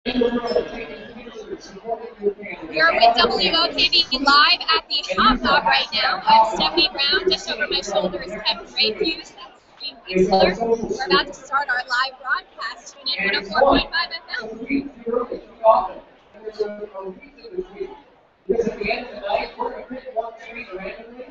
We are with WOKV live at the Hob Nob right now. I'm Stephanie Brown. Just over my shoulder is Kevin Rayfuse. That's Gene Wheeler. We're about to start our live broadcast. Tune in 104.5 FM. Because at the end of the night, we're going to pick one tree randomly.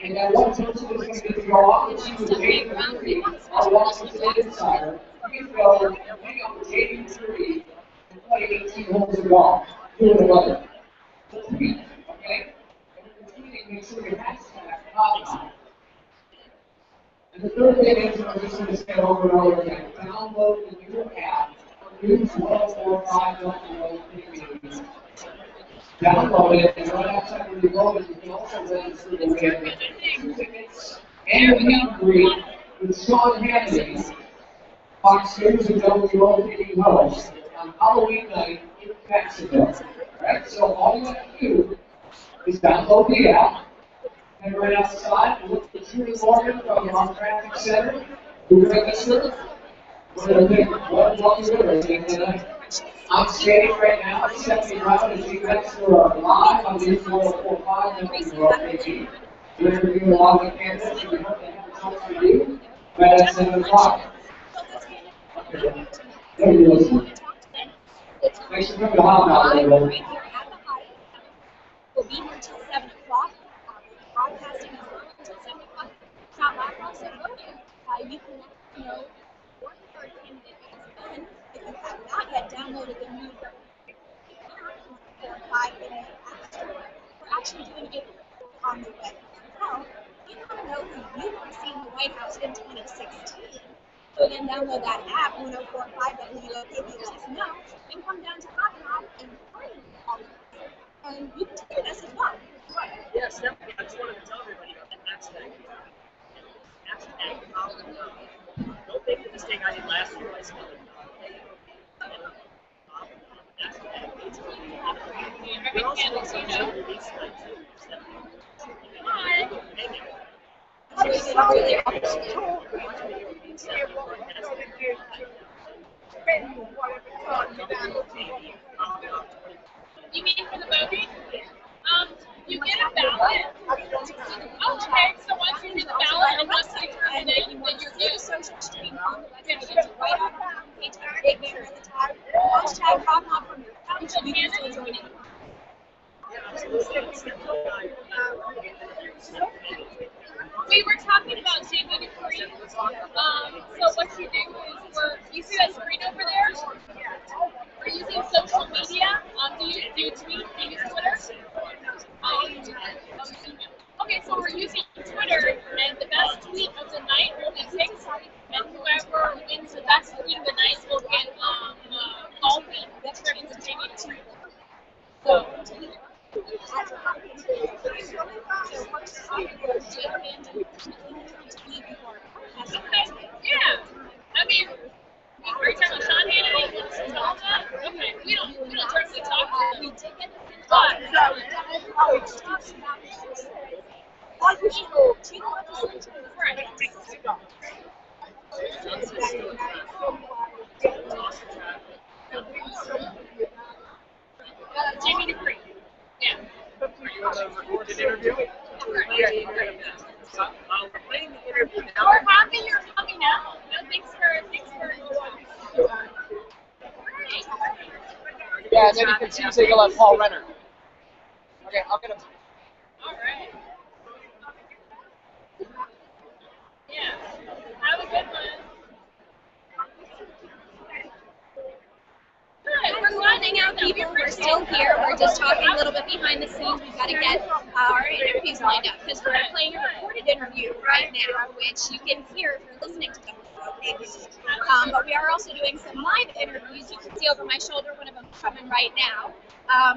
And that one person is going to get to go off and see who's 83. Our Washington Insider. You can go pick up the 83 and play 18 holes of golf. Do it another. Tweet, okay? And when you're tweeting, make sure you hashtag Hob Nob. And the third thing is, I'm just going to say over and over again, download the new app. Use 1045 WOKV. Download it, and right outside when you load it, you can also register to win 2 tickets and a meet and greet with Sean Hannity, Fox News and WOKV host, on Halloween night in Jacksonville. Alright, so all you have to do is download the app, and right outside, look for Julie Morgan from our traffic center, who registered. We're going to pick one lucky winner tonight. I'm skating right now at 70 round as you guys are live on the 445 WOKV. We're interviewing a lot of the candidates, and we hope they have a chance for you right at 7 o'clock. Okay. There you go. Thanks for coming to Hob Nob, everybody. We'll be here until 7 o'clock. Broadcasting as well until 7 o'clock. It's not live, also voting. You can let me know what your candidate has been. If you have not yet downloaded the new 5-minute app store, we're actually doing it on the web as well. You want to know who you want to see in the White House in 2016. So then download that app, 1045 WOKV, let us know, and come down to Hob Nob and play all of us. And you can take us as well. Yes, definitely. I just wanted to tell everybody about the hashtag. Hashtag Hob Nob. Don't make the mistake I did last year. I spelled it We're also on some release night too. Hi. You mean for the voting? You get a ballot. Oh, okay. So once you do the ballot and once you determine it, then you're good. Social stream on the website, right on the page, big banner at the top. Hashtag Hob Nob from your county. You can still join it. We were talking about Jamie Dupree. So what you do is you see that screen over there? We're using social media. Do you tweet? Do you use Twitter? Okay, so we're using Twitter, and the best tweet of the night will be picked, and whoever wins the best tweet of the night will get golfing trips to Jamie Dupree. So. Okay, yeah. I mean, we're talking about Sean Hannity. Okay, we don't directly talk to him. Jamie Dupree. Yeah. You want to record an interview? Yeah. We're happy you're coming out. No, thanks for. Yeah, and then you can see Ziggle at Paul Renner. Okay, I'll get him. All right. Yeah. Have a good one. Good. We're finding out people. We're still here. We're just talking a little bit behind the scenes. We've got to get our interviews lined up because we're playing a recorded interview right now, which you can hear if you're listening to them. But we are also doing some live interviews. You can see over my shoulder one of them coming right now.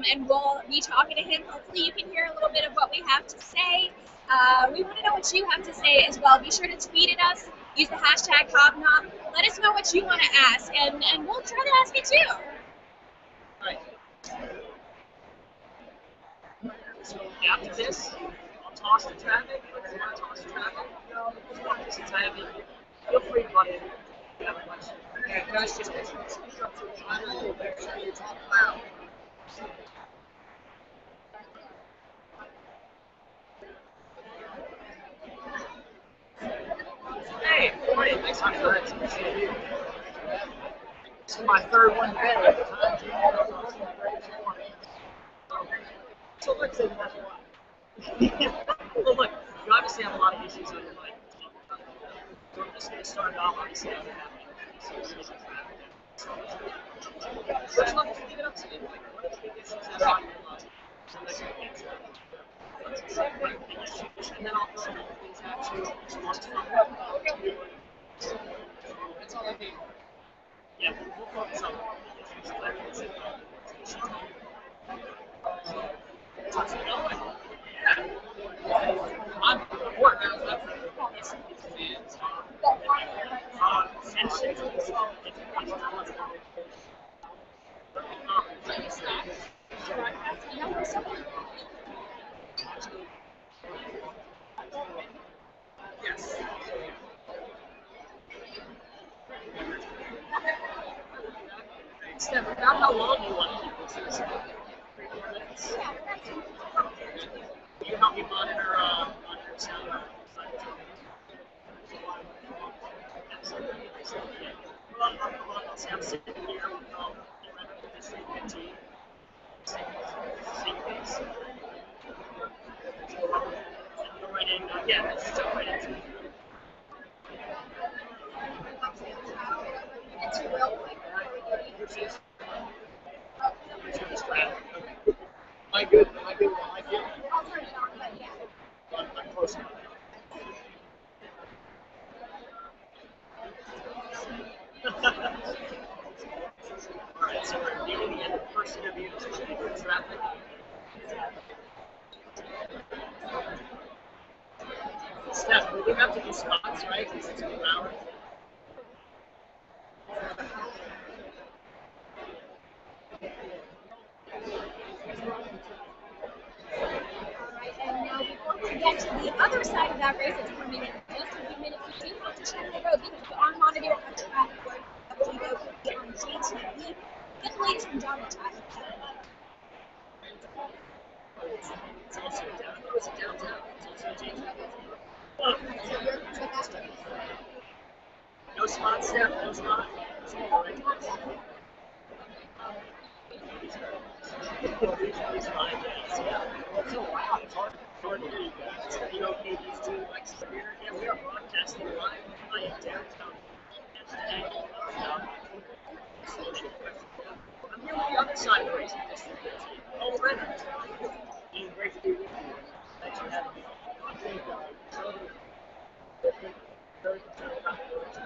And we'll be talking to him. Hopefully you can hear a little bit of what we have to say. We want to know what you have to say as well. Be sure to tweet at us. Use the hashtag Hob Nob. Let us know what you want to ask, and we'll try to ask it too. Right. So after this, I'll toss the traffic. If you want to toss the traffic, since I have you, feel free to butt in. If you have a question. Yeah, guys, just speak up to This is my third one today at the time. So let's say that's why. Well, look, you obviously have a lot of issues on your mind. So I'm just going to start it off. Obviously, I'm having first off, just leave it up to you. Like, what are the big issues that are on your mind? So that you can answer. And then I'll throw things at you. That's all I need. Yeah, we'll focus on the issues that I can see. How's it going? Yeah. I'm bored now. Yes. Steph, about how long you want to keep this? 3-4 minutes? Can you help me monitor sound? Well, I'm sitting here with the same team. Same place. Go right in. Yeah, let's jump right into it. It's real quick. Am I good? Am I good? Am I good? I'll turn it on, but yeah. I'm close enough. Alright, so we're nearing the end of the first interview. So should we go to traffic? Steph, we have to do spots, right? Because it's 2 hours. And now before we get to the other side of that race, it's coming in just a few minutes. We do have to check the road because we're on monitor on traffic of WOKV on JTV. Get the latest from John Time. It's also downtown. It's also JTV. No spot, Steph. No spot. These fine days, yeah. Well, it's so loud, it's hard to hear you guys. You know, KD's doing like here. Yeah, we are broadcasting live. I am downtown. I'm here on the other side of the race district. Oh, Leonard. Being great to be with you. Thanks for having me. I think very concerned about the race.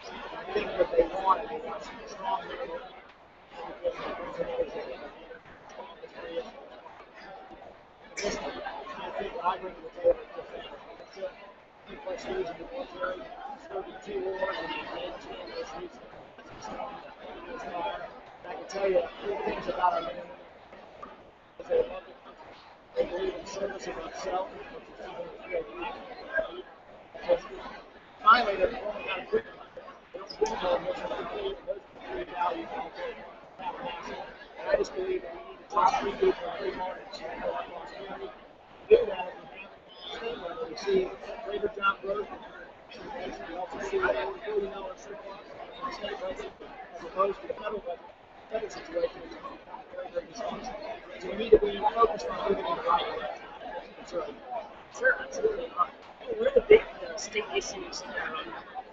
I think what they want is a strong leader. I think what I bring to the table is different. It's a complex years in the military, served in 2 wars, and maintained those roots. I can tell you 3 things about our men and women. They love the country. They believe in service of ourselves, which is something that's very unique. Finally, they're performing out of quicker. They don't bring no mission to complete, and those are the 3 values I'll take. And I just believe that we need to talk 3 people in 3 markets to grow our prosperity. Do that at the state level. We see greater job growth. We also see a $1 billion surplus in the state budget as opposed to the federal budget. The federal situation is very, very dysfunctional. So we need to be focused on moving in the right direction. That's right. Sure, absolutely. What are the big state issues that are on your mind?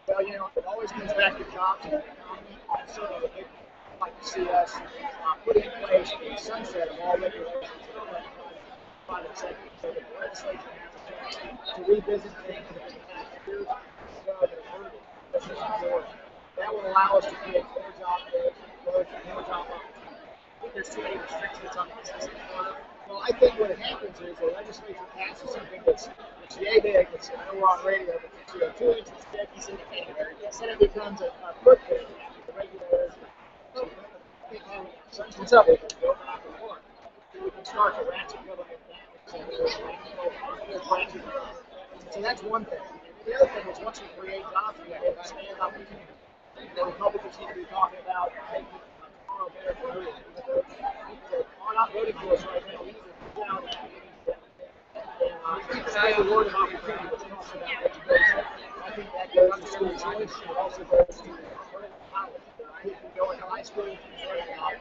Well, you know, it always comes back to jobs and the economy. And certainly the big I'd like to see us put in place a sunset of all regulations private sector, so that the legislature has a chance to revisit things that in the past years ago that have hurt business authority. That will allow us to create more job growth and more job opportunities. I think there's too many restrictions on business in Florida. Well, I think what happens is the legislature passes something that's yay big. It's, I know we're on radio, but it's 2 inches thick. He said it becomes a foot big. The regulators, something's up with it. Go back and forth. We can start to ratchet government down. So that's one thing. The other thing is once we create jobs, we have to expand opportunity. The Republicans need to be talking about making tomorrow better for everyone. People that are not voting for us right now, we need to get out and expand the word of opportunity, which talks about education. I think that goes to school choice. It also goes to college. school,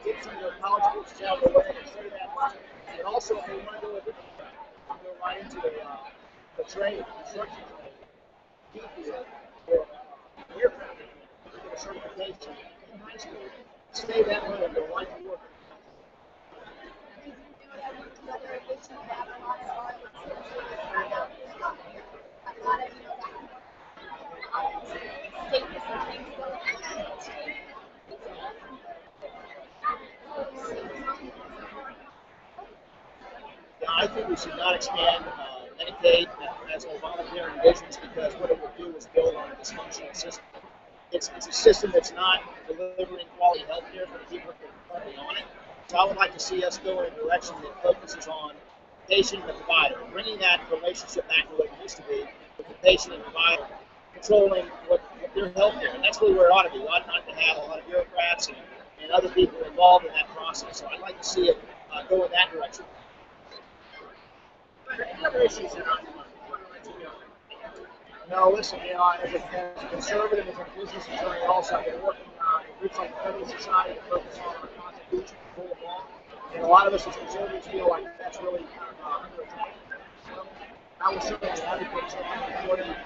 get some of the college coaches out of the way, consider that much. And also, if they want to go a different route, go right into the trade, construction trade, or aircraft, get a certification in high school, stay that way and go right to work. I think we should not expand Medicaid as a voluntary business because what it will do is build on a dysfunctional system. It's a system that's not delivering quality health care for the people that are currently on it. So I would like to see us go in a direction that focuses on the patient and the provider, bringing that relationship back to what it used to be with the patient and provider, controlling what their health care. And that's really where it ought to be. We ought not to have a lot of bureaucrats and other people involved in that process. So I'd like to see it go in that direction. Other issues that I want to let you know. No, listen, as a conservative, as a business attorney, also I've been working in groups like the Federal Society to focus on our Constitution, the rule of law, and a lot of us as conservatives feel like that's really under attack. I will certainly advocate for that.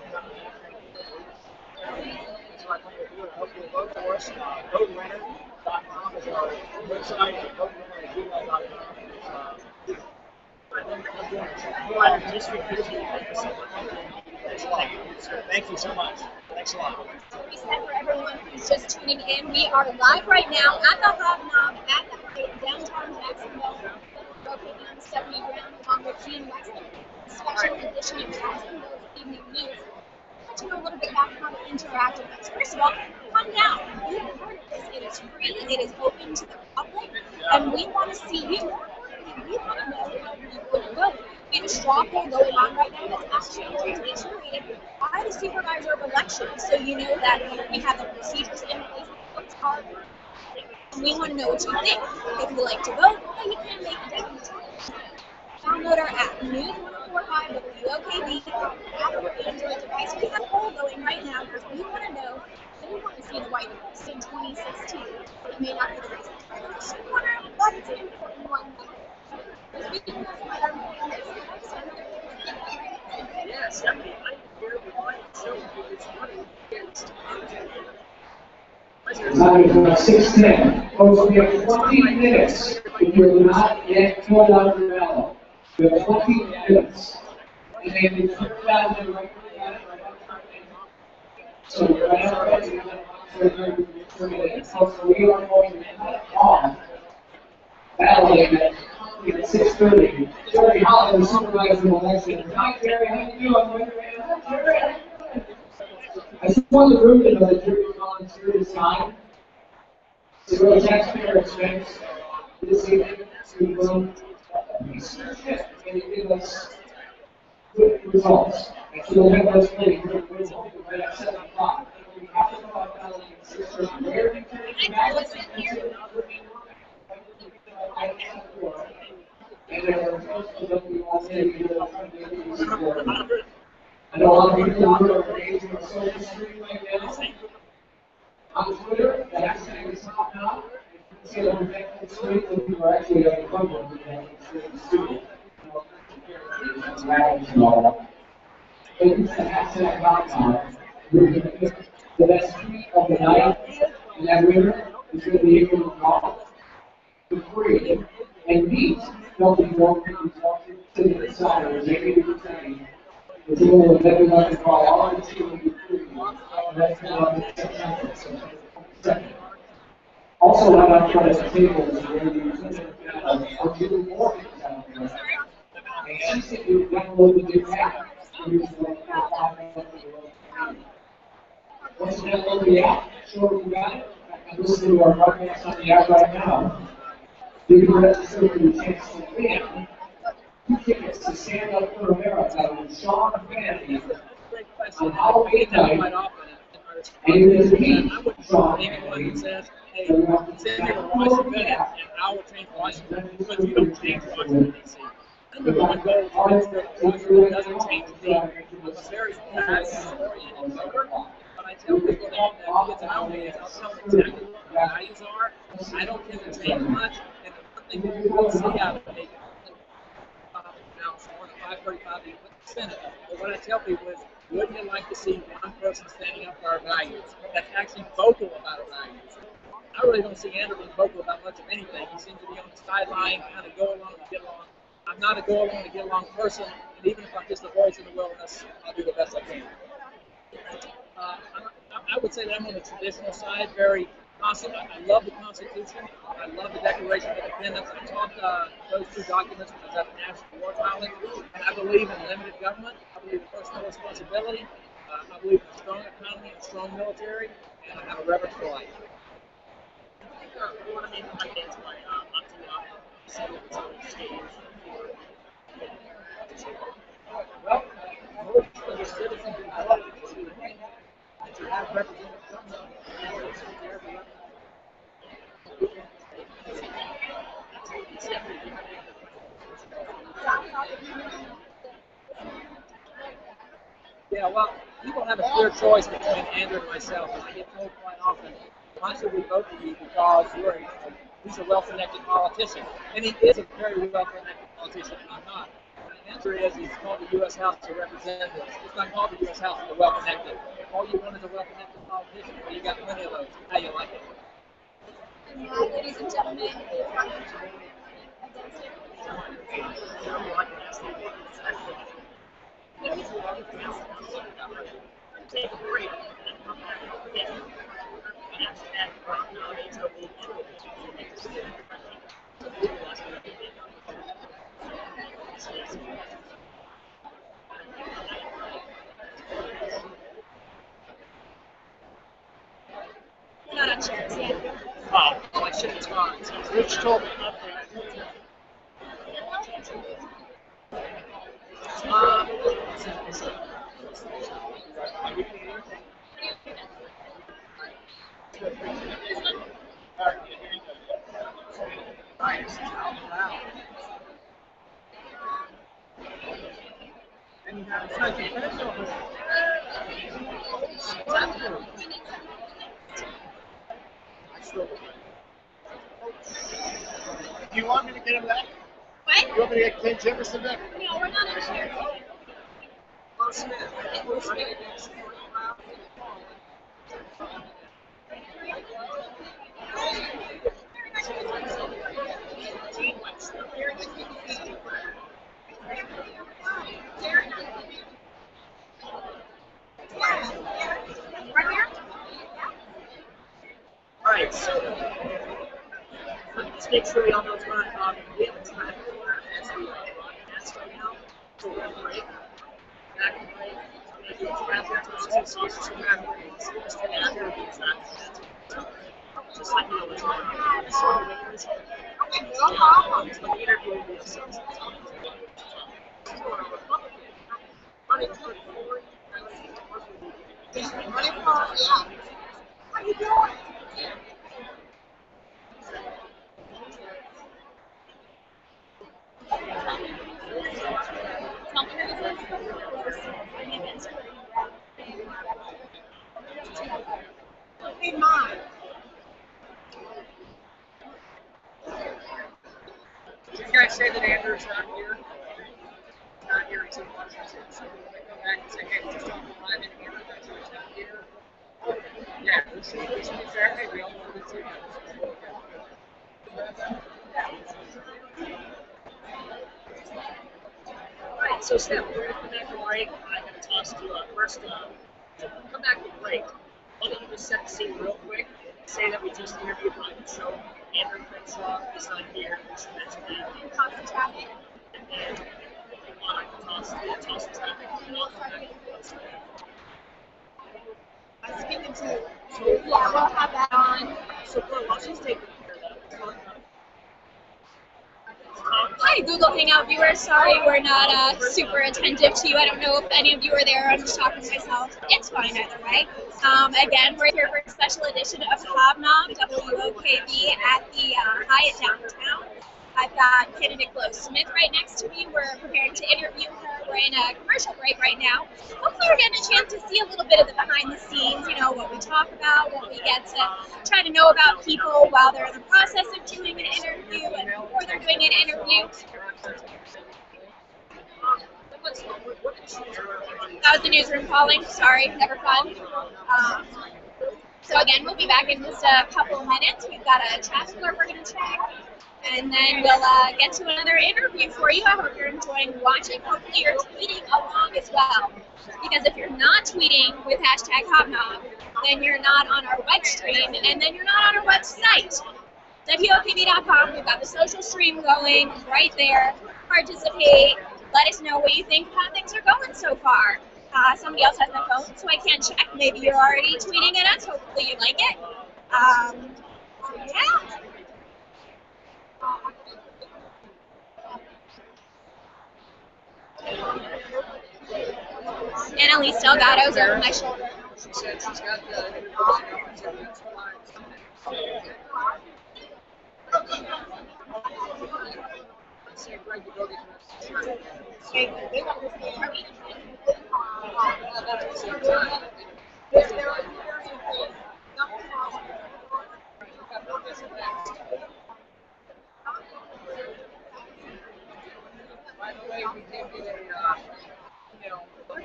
So I plan to do it. I hope you'll vote for us. VoteWinner.com is our website, and VoteWinner@gmail.com is Thank you so much. Thanks a lot. We said for everyone who's just tuning in, we are live right now at the Hob Nob at the Hyatt downtown Jacksonville, located on the 70 ground, along with Gene Wexler, special edition of Jacksonville Evening News. To know a little bit about how to interact with us. First of all, come down. We recorded this. It is free. It is open to the public, and we want to see you. We want to know how you would vote. We have a straw poll going on right now that's actually generated by the supervisor of elections, so you know that we have the procedures in place. It's hard, and we want to know what you think. If you like to vote, then you can make a definite. Download our app, News 1045 WOKV, app on your Android device. We have a poll going right now because we want to know if we want to see the White House in 2016. It may not be the reason. We want to know what's an important one. Yes, I mean, I hear the light show it's running against Time is about 6:10. Folks, we have 20 minutes if you're not yet filled out your ballot. We have 20 minutes. And then we put it out there right now. So right now, so we are going to cut off balloting at 6:30. Jerry Holland, supervisor of elections. Hi, Jerry. How you doing? I just want the group to know that Jerry Holland here this time. To go to taxpayer expense this evening to research and give us good results. And so we'll have those ready for right at 7 o'clock. We have to talk about balloting at 6:30. Where do you turn ballots? And there are folks that we want to I know a lot of people who are engaged in social stream right now. On Twitter, the hashtag is Hob Nob. You can see that we're making the stream when people are actually having fun with the studio. But use the hashtag Hob Nob. We're going to pick the best tweet of the night, and that winner is going to be able to draw for free and meet Belgian World to the insiders. Maybe we can say the deal with everyone to call all the team. Also, what I'm trying to table is where you are doing more things out there. And she said you download the new app. Once you download the app, sure you got it. I'm listening to our broadcast on the app right now. You can register for your chance to win 2 tickets to Stand Up for America with Sean Fanny on Halloween night. And you can meet Sean Fanny. Hey, send me to Washington, and I will change Washington because you don't change Washington, D.C. And the one goal Washington doesn't change me. I'm a very fast-oriented voter, but I tell people that get to know me is I'll tell them exactly what my values are. I don't tend to change much, and the one thing that you will see out of me, now it's more than 535 that you put in the Senate, but what I tell people is, wouldn't you like to see one person standing up for our values that's actually vocal about our values? I really don't see Andrew being vocal about much of anything. He seems to be on the sideline, kind of go along to get along. I'm not a go along to get along person, and even if I'm just a voice in the wilderness, I'll do the best I can. I would say that I'm on the traditional side, very constant. I love the Constitution. I love the Declaration of Independence. I taught those two documents when I was at the National War College, and I believe in limited government. I believe in personal responsibility. I believe in a strong economy and a strong military, and I have a reverence for life. One of the ideas by well, most of the citizens in voted to have representative government. Yeah, well, people have a clear choice between Andrew and myself, and I get told quite often, why should we vote for you because he's a well-connected politician. And he is a very well-connected politician, and I'm not. The answer is he's called the U.S. House of Representatives. It's not called the U.S. House of the Well-Connected. All you want is a well-connected politician, but you got plenty of those. How you like it? And ladies and gentlemen, take a break and come back again. And right now, it's a little we're not on chairs yet. oh, I should have gone. Rich told me. And you have such a special. Do you want me to get him back? What? You want me to get Ken Jefferson back? No, we're not on chairs yet. Alright, so let's make sure we all know what's going on. We have a time as we broadcast right now. So we're going to break. Back and break. We're going to do a traffic test. So it's just like you know what's going on. So no problem. So the interview will be a substance. Running for yeah. How you doing? Hey, Mom. Did you guys say that Andrew's not here? Not here, he's in Washington. So we're going to come back and say, hey, we're just talking live in here. That's why he's not here. Yeah, this is Saturday. We all know this too. Alright, so Steph, we're going to come back from break. I'm going to toss to first, come back from break. Why don't you just set the scene real quick? Say that we just interviewed on the show. Andrew Crenshaw is not here. Just mention that. Toss the traffic. And then if you want, I can toss the traffic. And I'll come back and post it. I'm speaking to. Yeah, we'll have that on. So, while she's taking care of that, Hi, Google Hangout viewers. Sorry we're not super attentive to you. I don't know if any of you are there. I'm just talking to myself. It's fine either way. Again, we're here for a special edition of Hob Nob, WOKV at the Hyatt downtown. I've got candidate Glow Smith right next to me. We're preparing to interview her. we're in a commercial break right now. Hopefully we're getting a chance to see a little bit of the behind the scenes, you know, what we talk about, what we get to try to know about people while they're in the process of doing an interview and before they're doing an interview. That was the newsroom calling. Sorry, never fun. So again, we'll be back in just a couple of minutes. We've got a chat alert we're going to check, and then we'll get to another interview for you. I hope you're enjoying watching. Hopefully you're tweeting along as well, because if you're not tweeting with hashtag Hob Nob, then you're not on our web stream, and then you're not on our website. WOKV.com. We've got the social stream going right there. Participate. Let us know what you think, how things are going so far. Somebody else has my phone, so I can't check. Maybe you're already tweeting at us. Hopefully you like it. Yeah. Annalise Delgado's over my shoulder. She said she's got the by the way, we did get a email from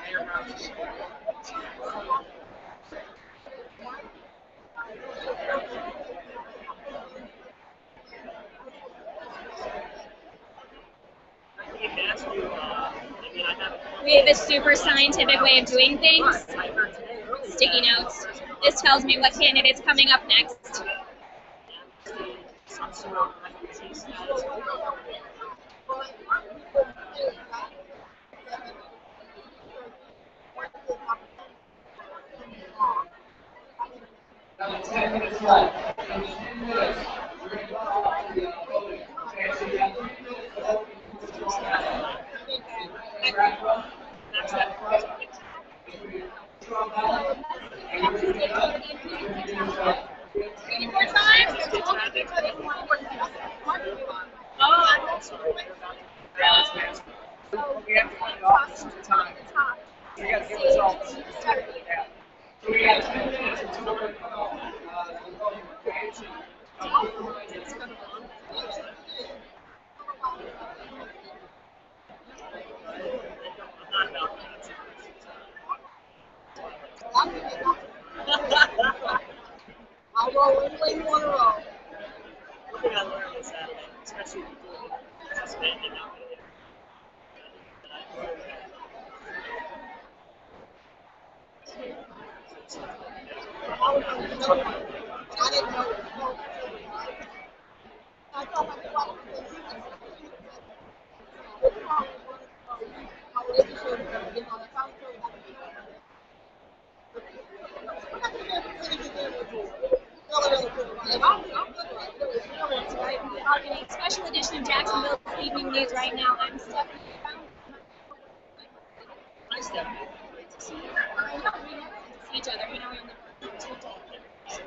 Mayor Brown's. We have a super scientific way of doing things. Sticky notes. This tells me what candidate's coming up next. Now 10 minutes left. In 10 minutes, we're going to go off to the voting. Okay, so you have 3 minutes to vote before the draw ballot. That's that front. Draw ballot. And we're going to get up. We're going to do Any more time? We have to find officers at time. We got to get results. Yeah. So we got 10 minutes until we're going to come off the voting. Okay, so I'll roll any way you want to roll. One thing I learned is that, especially people participating in I didn't know. I thought my Targeting special edition of Jacksonville Evening News right now. I'm Stephanie. Hi, Stephanie. Great to see you. I know we never get to see each other. You know, we never 2 days.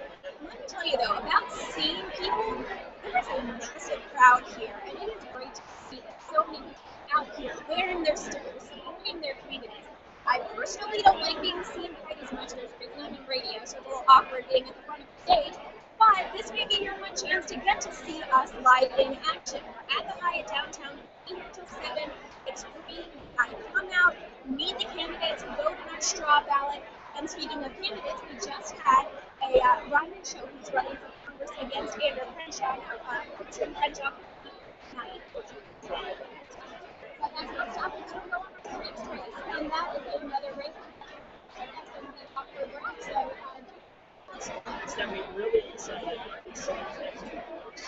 Let me tell you though, about seeing people, there is a massive crowd here, and it is great to see that so many people out here wearing their stickers, supporting their candidates. I personally don't like being seen quite as much. There's reason I'm in radio, so it's a little awkward being at the front of the stage. But this may be your one chance to get to see us live in action. We're at the Hyatt downtown, 8 until 7. It's free. Come out, meet the candidates, vote on our straw ballot. And speaking of candidates, we just had a Ryan Show who's running for Congress against Andrew Crenshaw. Tim Crenshaw tonight. But that's not stopping to go on to the next race. And that is another race. That's going to be October. So, Stephanie, really excited about this next 2 weeks.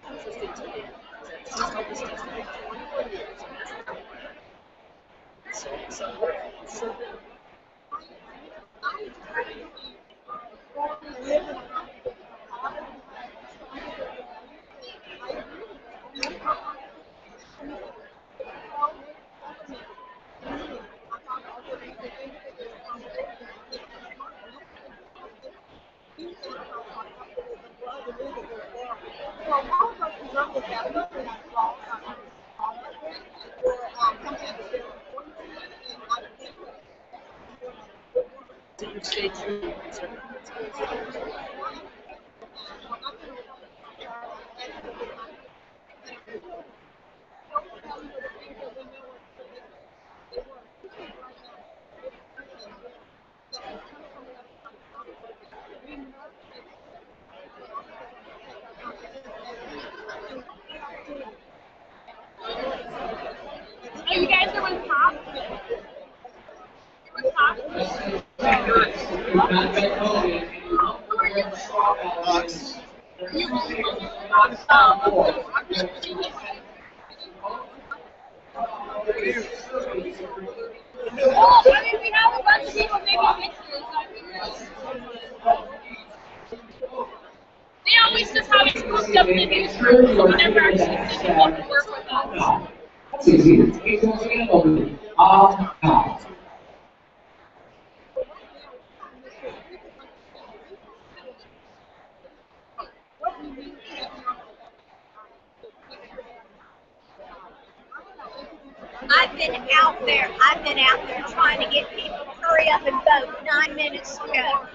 Interesting to me. She's held this testimony for 21 years. So So you stay tuned. Oh, you guys are with Pop? You're with Pop? Oh, I mean, we have a bunch of people making pictures. They always just have us booked up in the newsroom, so we never actually sit and work with us. That's easy. Keep going over. Now. I've been out there trying to get people to hurry up and vote 9 minutes ago.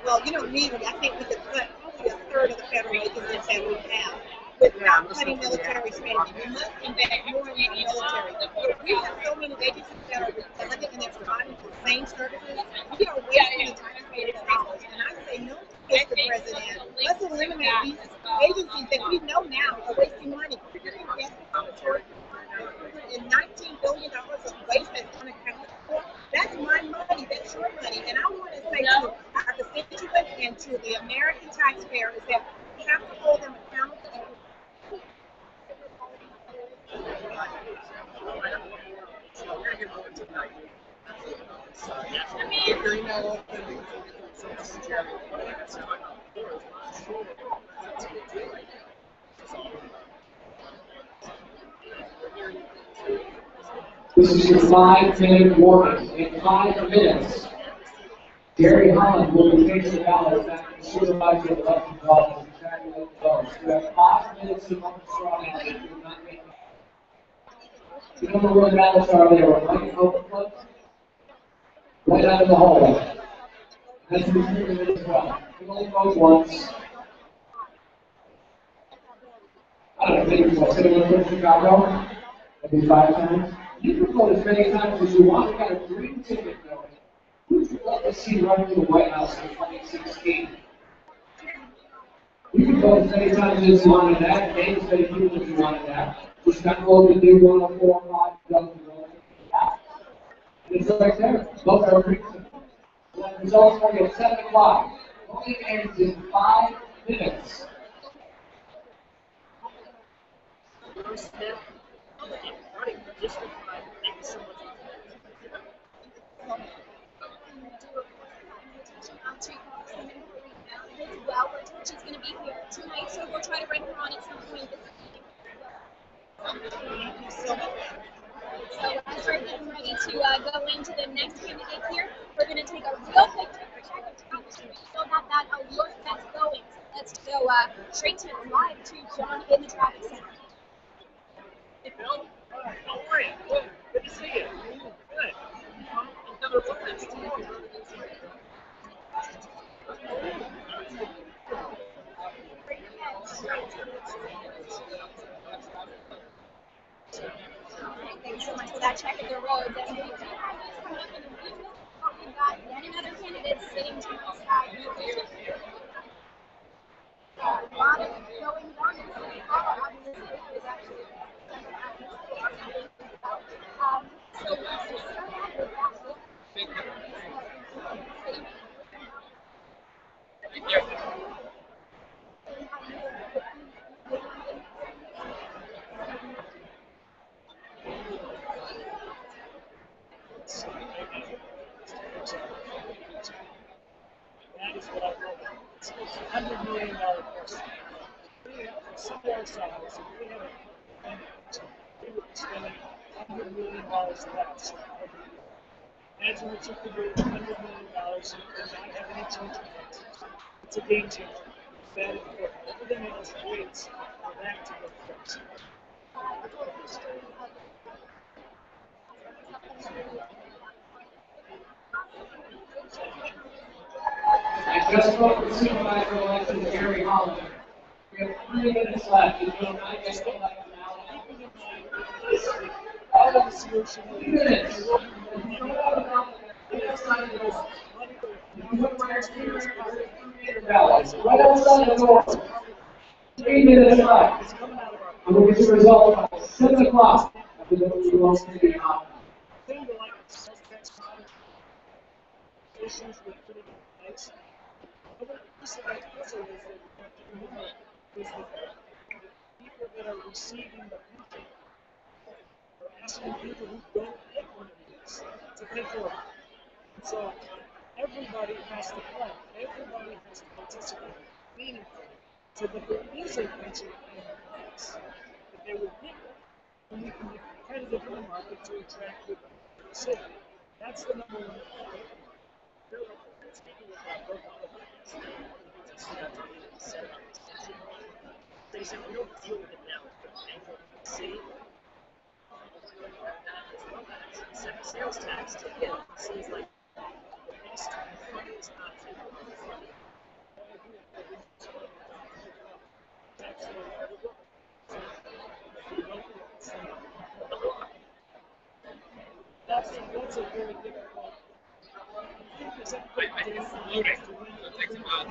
Well, you don't need it. I think we could cut probably a third of the federal agencies that we have without cutting military spending. We must invest more in the military. We have so many agencies that are redundant and they're providing the same services. We are wasting the taxpayer dollars. And I say no to Mr. President. Let's eliminate these agencies that we know now are wasting money. We're going to invest in military. $119 billion of waste that's going to come. That's my money. That's your money. And I want to say to our constituents and to the American taxpayer is that we have to hold them accountable. This is your 5-minute warning. In 5 minutes, Gary Holland will be taking the ballot back to the supervisor of elections office and tabulate the votes. You have 5 minutes to vote straw man. If you're not making it. You don't know where the ballots are. They are right open close. Right out of the hallway. That's the as well. You can only vote once. I don't think it's what's going to Chicago. Maybe 5 times. You can vote as many times as you want. You got a green ticket though. Who'd you love to see running to the White House in 2016? You can vote as many times as you wanted that, and as many people as you wanted that. Just not vote to do 104 or 5 doesn't vote. It's right there. Both are green tickets. The results are at 7 o'clock. Voting ends in 5 minutes. Well, Rich is going to be here tonight, so we'll try to bring her on at some point this evening. So as we're getting ready to go into the next candidate here, we're going to take a real quick temperature so that alert that's going. So let's go straight to live to John in the traffic center. Bill, how are you? Good to see you. Good. Another one that's Thanks so much for that check of the roads. And we do have this coming up in a few minutes, but we've got yet another candidate sitting to my side. A lot of going on in City Hall. Obviously, it was actually so let's just start out with that is what I love. It's $100 million question. We have some of our size, if we have a we would be spending $100 million less. Imagine what you could do with $100 million and not have any change in prices. It's a game changer. That is important. Everything else waits for that to go first. I just spoke with Supervisor Election Jerry Holland. We have 3 minutes left. If you not get elected Out of the solution, 3 minutes. Right outside the door. 3 minutes left. And we'll get your result by 7 o'clock after the results can be out. Issues with putting in place. Other piece of that puzzle is that we have to remember is that people that are receiving the pension are asking people who don't get one of these to pay for it. And so everybody has to play. Everybody has to participate meaningfully so that there is a pension in place. That they will get one. And we can be competitive in the market to attract people to the city. That's the number one thing. They said we don't deal with it now, but the city set sales tax to him seems like the best funniest option. That's a very difficult. I think floating. That takes a while.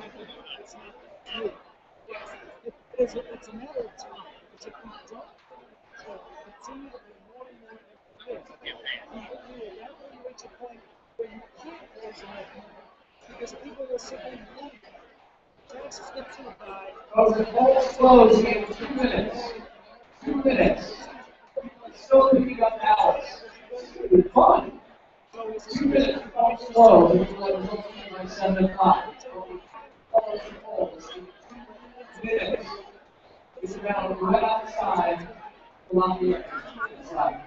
It's not you. It's a matter of time. It's if we don't continue to be more and more effective, you will definitely reach a point where you can't raise enough money because people will simply move. Taxes get too high. The polls close in 2 minutes. 2 minutes. Still picking up ballots. It's fun. 2 minutes. Polls close. We'll let them look by 7 o'clock. Close the polls. 2 minutes. It's about right outside the Lafayette. Right.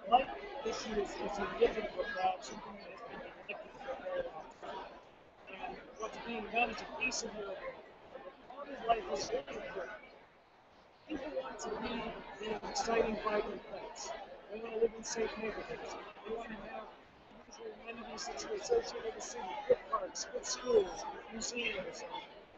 Life issue is indicative about something that has been neglected for a very long time. And what's being done is a piece of your quality of life is really important. People want to be in an exciting, vibrant place. They want to live in safe neighborhoods. They want to have usual amenities that you associate with the city, good parks, good schools, museums,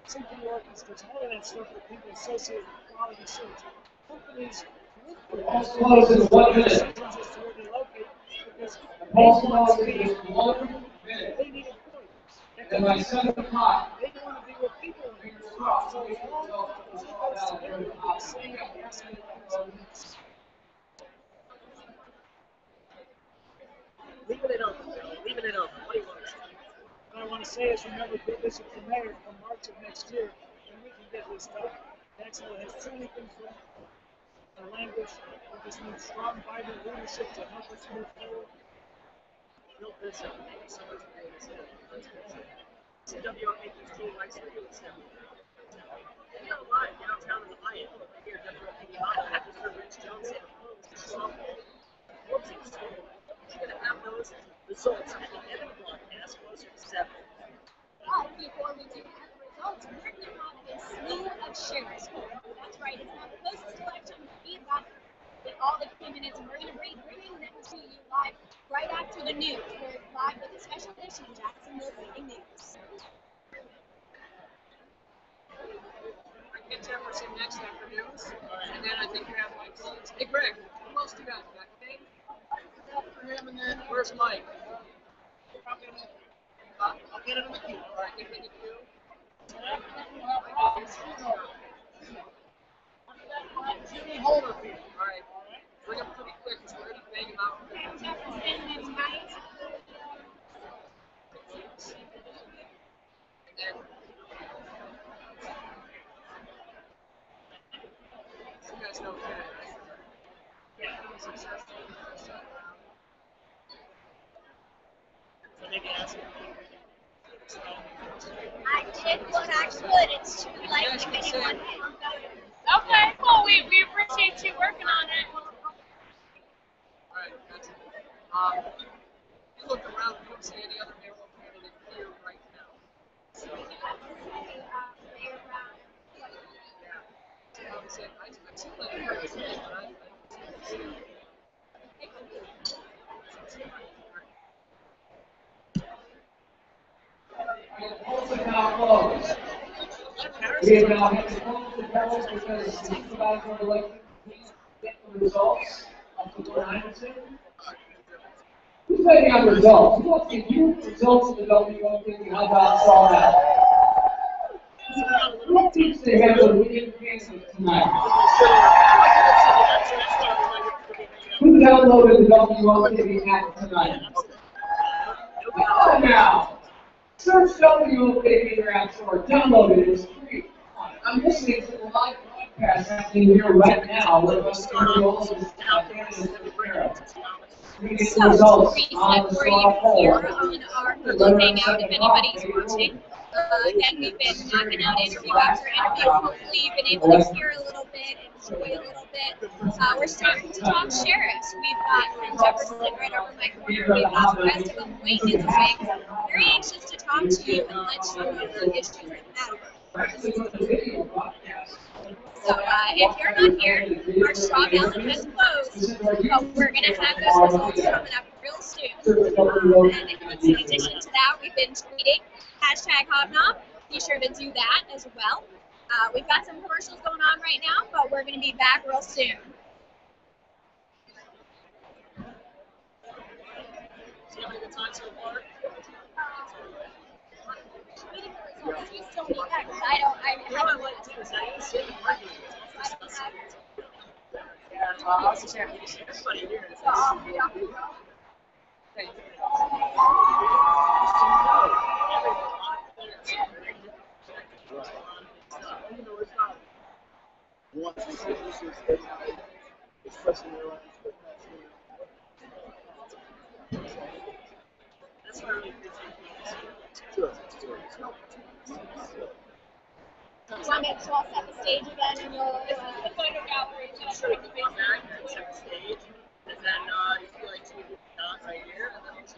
symphony orchestras, all of that stuff that people associate with quality cities. Companies look for Polls close in 1 minute. decisions as to where they locate because Polls close in 1 minute. they need employees. And by 7 o'clock, They want to be where people are here. So as long as it goes together with the same investment things. Leaving it open, Bill. Leaving it open. What do you want to say? What I want to say is remember, Bill Bishop for mayor from March of next year, and we can get this done. Jacksonville has too many things wrong. Our language, we just need strong, vibrant leadership to help us move forward. Bill Bishop, thank you so much for doing this. WOKV's team likes to do stuff. We are live downtown in the Hyatt. Here at WOKV Hob Nob, Mr. Rich Jones and softball. We're going to have those results at the end of the broadcast, closer to 7. But before we do have the results, we're going to have a slew of shares. That's right, it's not the closest election. We've got all the candidates, and we're going to be bringing them to you live right after the news. We're live with a special edition of Jacksonville Breaking News. I get Jefferson next after news, and then I think you have Mike Collins. Hey, Greg, who else do you got? You got Dave? For him, and then where's Mike? I'll get it on the queue. All right, get it on the queue. Jimmy Holder, people. All right, bring him pretty quick because we're going to bang him out. Jefferson and Mike. And then you guys know Ken, right? Yeah, he was successful in the first round. So maybe ask him. I did what I could. It's too late if anyone hasn't voted. Okay, cool. We appreciate you working on it. All right, that's it. You look around, you don't see any other mayoral candidate here right now. So, Mayor Brown. yeah. I would say, I seem like a person, but I don't see it. The polls are now closed. We have now had to close the polls because the supervisor election can't get the results of the Iverson. Who's waiting on the results? Who wants to hear the results of the WOKV Hob Nob saw that? Who thinks they have a winning candidate tonight? Who downloaded the WOKV app tonight? Come on now! Search WOKV in your app store. Download it. It's free. I'm listening to the live broadcast happening here right now with us candidates and candidates in the prayer. We get the results on the straw poll. Here on our Hulu Hangout, if anybody's watching. Again, we've been knocking out interview after interview. Hopefully, you've been able to hear a little bit, enjoy a little bit. We're starting to talk sheriffs. We've got Ken Jefferson right over my corner. We've got the rest of them waiting in the wings. Very anxious to talk to you and let you know the issues that matter. So if you're not here, our straw ballot has closed, but we're going to have those results coming up real soon. And in addition to that, we've been tweeting #HobNob. Be sure to do that as well. We've got some commercials going on right now, but we're going to be back real soon. See how many good times so far? Tweeting the results, we still need that because I haven't Like to is that you sit and argue. I don't have Yeah, I was just happy to see Everybody here is Thank you. That's why I really appreciate want me to set the stage again and you'll the photo gallery. I'm sure we can come back and set the stage, and then you feel like two good shots right here, and then we'll just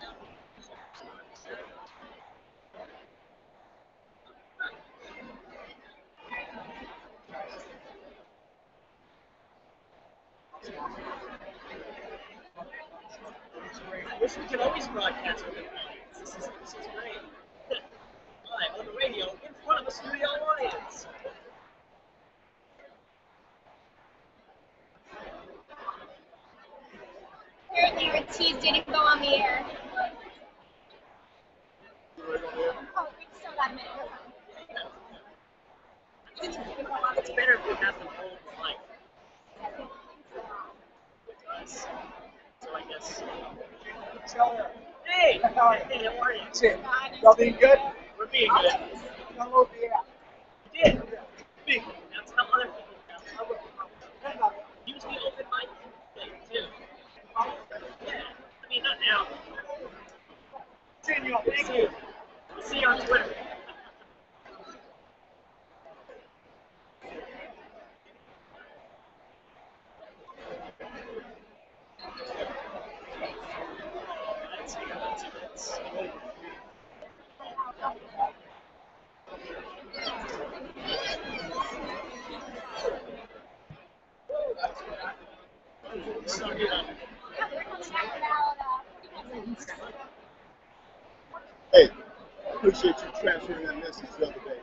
I wish we could always broadcast with an audience. This is great. Live on the radio in front of a studio audience. Apparently our teas didn't go on the air. Oh, we still got a minute. It's better if we have them hold the mic with us. So I guess. Hey! Hey, how are you? Y'all being good? We're being good. Download the app. You did. Big. Now tell other people now. Use the open mic thing too. Yeah. I mean, not now. Seeing you. Thank you. See you on Twitter. Hey, I appreciate you transferring that message the other day.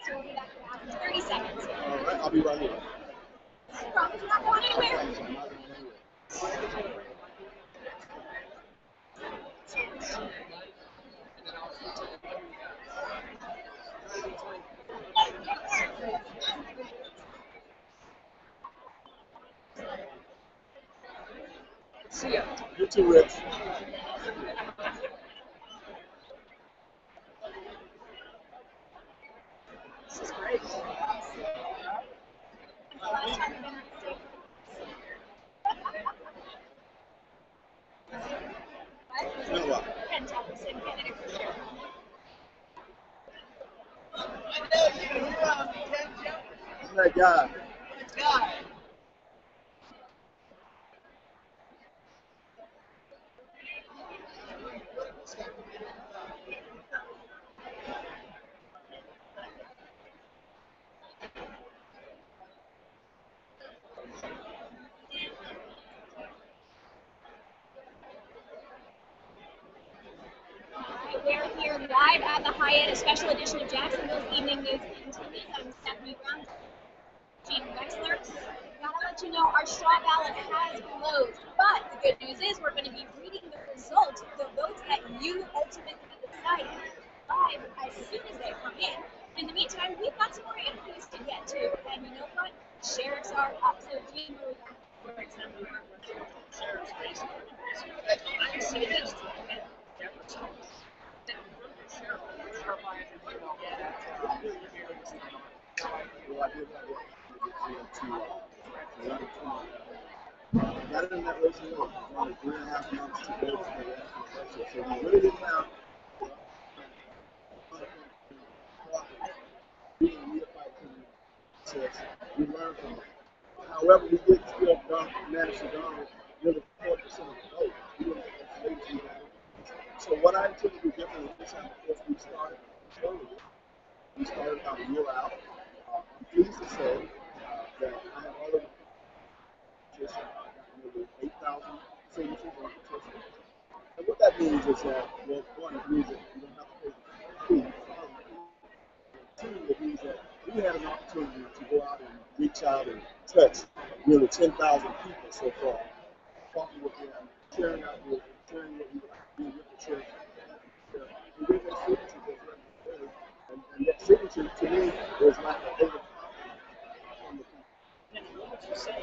So we'll be back in about 30 seconds. All right, I'll be right here. Promise you're not going anywhere. I'm not going anywhere. See ya. You too, Rich. This is great. Now what? Fantastic candidate for sure. I know you. You're I'm that guy. God. We're here live at the Hyatt, a special edition of Jacksonville's Evening News continues. I'm Stephanie Brown, Gene Wexler. Gotta let you know our straw ballot has closed, but the good news is we're going to be reading the results, the votes that you ultimately decided live as soon as they come in. In the meantime, we've got some more interviews to get to, and you know what? Sheriffs are up, so Gene, what do we got? Sheriff's basically. I see it as to get results. Then from the sheriff, Well, I did that got in that race alone. Only 3.5 months to go for the election. So we really didn't have being a neophyte process. We learned from it. However, we did still manage to garner nearly 4% of the vote. We didn't have to do that. So what I intend to do differently this time, of course, we started earlier. We started about a year out. I'm pleased to say that I have already petitioned nearly 8,000 signatures on the petition. And what that means is that, well, one, it means that you don't have to pay the fee. Two, it means that we had an opportunity to go out and reach out and touch nearly 10,000 people so far, talking with them, sharing what we do with the church. We did that signature and that signature to me was like a big from the people. And what would you say?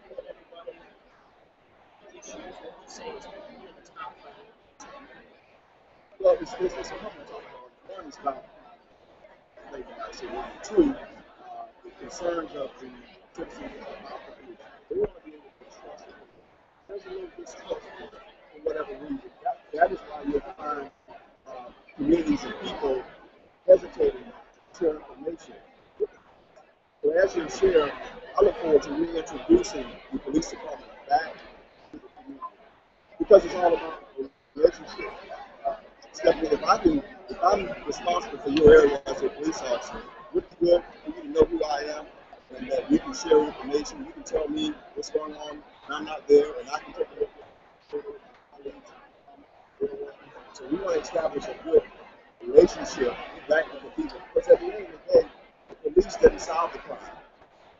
Everybody, issues, what would you say is the top five? Well, it's a couple of topics. One is about labor rights. Two, the concerns of the citizens about the police. They want to be able to trust them. There's a little distrust for whatever reason. That is why you'll find communities and people hesitating to share information. So as your sheriff, I look forward to reintroducing the police department back to the community because it's all about relationship. Stephanie, if I'm responsible for your area as a police officer, it's good for you to know who I am and that you can share information. You can tell me what's going on, and I'm not there, and I can take a look at it. So we want to establish a good relationship back with the people. Because at the end of the day, the police doesn't solve the crime.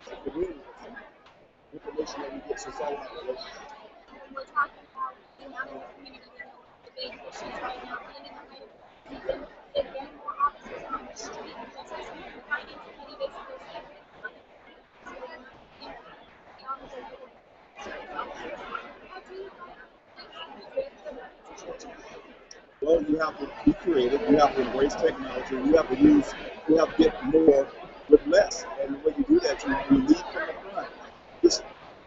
It's the community that's the information that we get, so it's all about relationship. We're talking about the amount of community, the big issues right now, and in the way they're getting more officers on the street. Just as the finance committee basically said, well, you have to be creative, you have to embrace technology, you have to get more with less. And when you do that, you lead from the crime.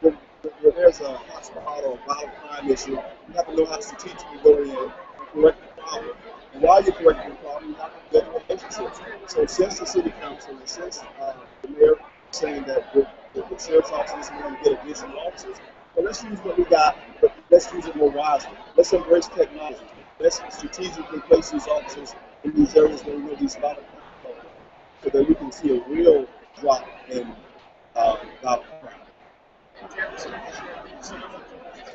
When there's a hotspot or a violent crime issue, you have to know how to strategically go in and correct the problem. And while you're correcting the problem, you have to build relationships. So since the city council and since the mayor saying that the sheriff's office isn't going to get additional officers, well, let's use what we got, but let's use it more wisely. Let's embrace technology. Let's strategically place these officers in these areas where we know these violent crime, so that we can see a real drop in violent crime.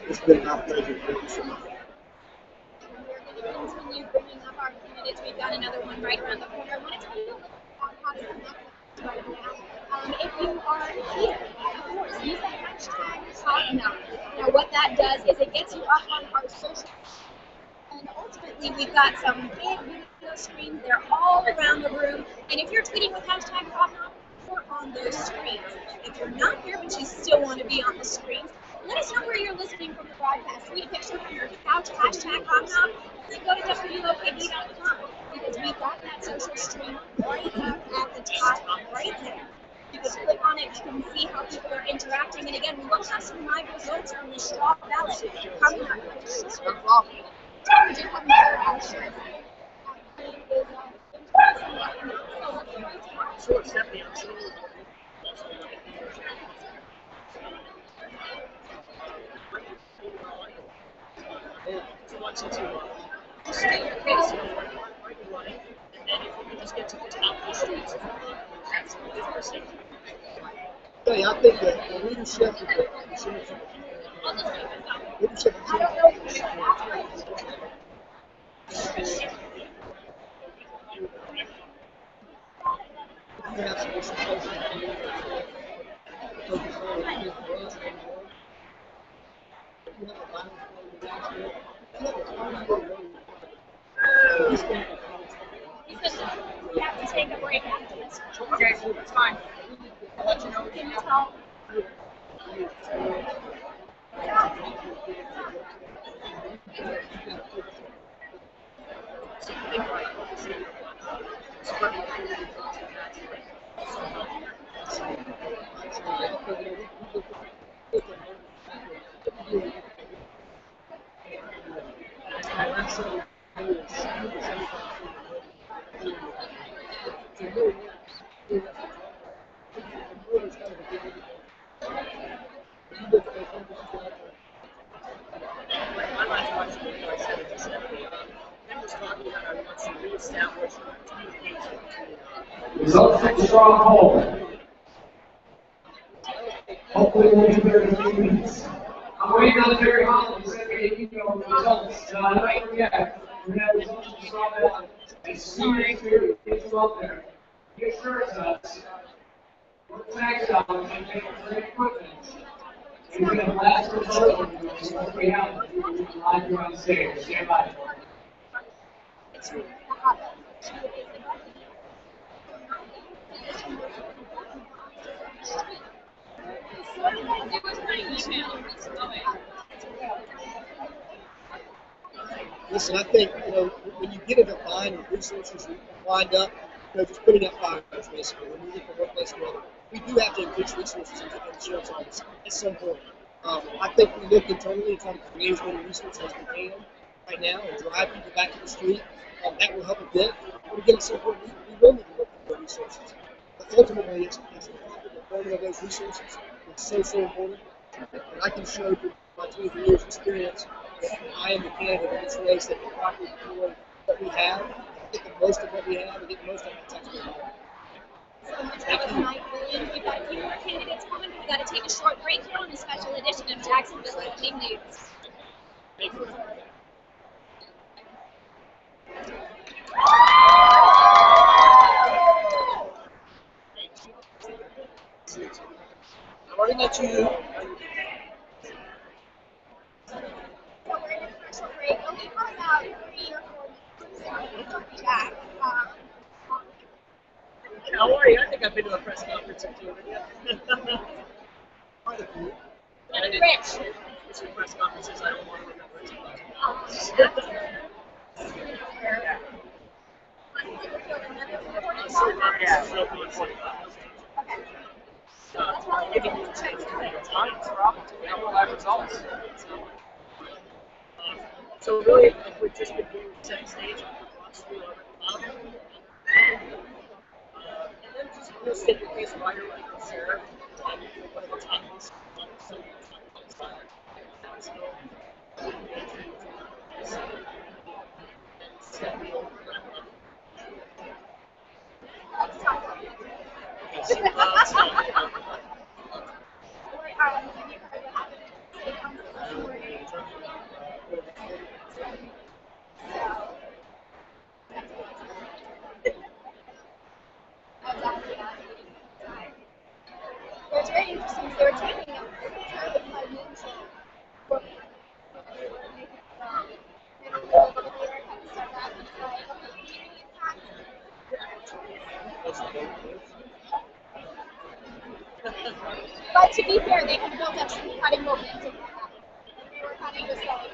It's been my pleasure. Thank you so much. We're going to continue bringing up our candidates. We've got another one right around the corner. I want to tell you a little bit about how to connect right now. If you are here, of course, use the hashtag Hob Nob. Now, what that does is it gets you up on our social. And ultimately, we've got some big video screens. They're all around the room. And if you're tweeting with hashtag Hob Nob, you're on those screens. If you're not here, but you still want to be on the screens, let us know where you're listening from the broadcast. Tweet a picture from your couch, hashtag Hob Nob, and then go to WOKV.com because we've got that social stream right up at the top, right there. You can click on it, you can see how people are interacting. And again, we will have some live results from the straw ballot coming up. We do have another option. Sure, Stephanie, I'm sure. I want you to stay your pace, running, and then if you can just get to the top of the streets, that's a good percent. Yeah, I think that the leadership of the sheriff's leadership of the sheriff's We have to take a break after this. Okay, that's fine. I'll let you know. Can you tell? Results take a strong hold. Hopefully we'll be there in a few minutes. I'm waiting on Terry Holland to send me an email with the results. Now, don't forget, we're going to have results from strong ballot. As soon as we get you out there, be sure it's us. We're tagged on and take great equipment. And we're going to blast the results once we have them live here on stage. Stand by. Listen, I think, when you get a divine of resources lined up, just putting up fires, basically, when you get from one place to another, we do have to increase resources in the sheriff's office at some point. I think we look internally and try to create as many resources as we can right now and drive people back to the street. That will help a bit. But again, at some point, we will need to look for more resources. But ultimately, it's the proper deployment of those resources. It's so important. And I can show through my 23 years experience that I am the candidate in this race that can properly deploy what we have, get the most of what we have, and get the most of our taxpayer money. So much for tonight, William. We've got a few more candidates coming, but we've got to take a short break here on the special edition of Jacksonville Evening News. Thank you. I've already met you. So we're in a commercial break. Only for about 3 or 4 minutes. We'll be back. How are you? I think I've been to a press conference or two. And I did two press conferences. I don't want to remember too much. Yeah, so good. It's fine. It's a problem. We have live results. So really, we've just been doing the second stage. just take your case right away from Sarah. And one of the topics. It's very interesting. They were taking a kind of my names for me. And a little bit later, I kind of started that. And it's like, okay, community impact. But to be fair, they had built up some cutting movements. They were cutting just like.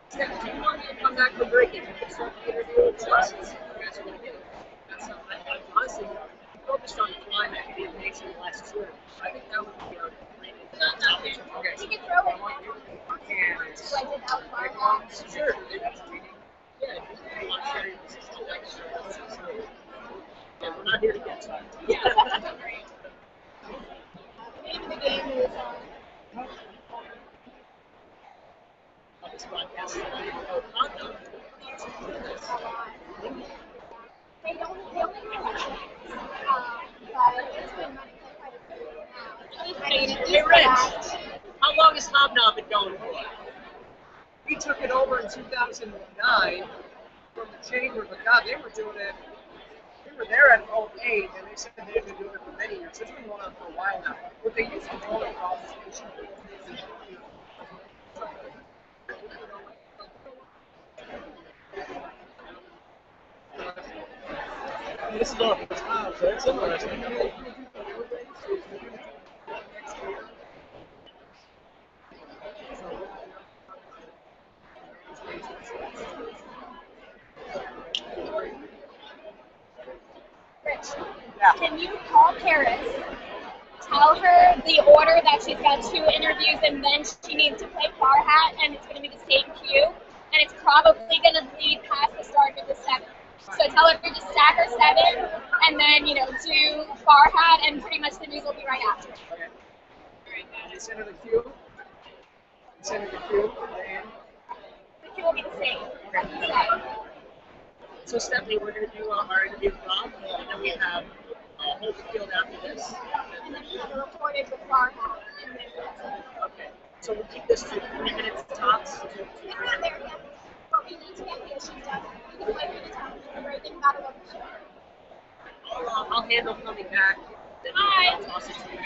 Steph, do you want me to come back for break and you can start the interview with us? You guys are going to get it. That's not, I honestly focused on climate and aviation last year. I think that would be a great topic. Okay. You can throw it. And So I did out sure. Yeah, I'm not sure this is the next year. Yeah, we're not here to get started. Yeah. The name of the game is This podcast is Hob Nob. they only have but it's been running for quite a few years now. I mean, at Hey, least Rich, how long has Hob Nob been going for? We took it over in 2009 from the chamber, but God, they were doing it. We were there at 08, and they said they've been doing it for many years. It's been going on for a while now. But they used to do it across the station. This is all the time, so it's interesting. Rich, Yeah. can you call Paris, tell her the order that she's got 2 interviews and then she needs to play bar hat and it's going to be the same cue and it's probably going to lead past the start of the 7th. So tell her to just stack her 7 and then, do bar hat and pretty much the news will be right after. Okay. Send her the cue. Send her the cue. The cue will be the same. Like you said. So, Stephanie, we're going to do our interview with Rob, and then we have Hope Field after this. And then we have a recorded with bar hat. And then that's it. Okay. So we'll keep this to 3 minutes tops. It's not there yet. But we need to get the issues done. We can play for the time. The great thing about it was the show. I'll handle coming back. Then Hi. I'll toss it to you.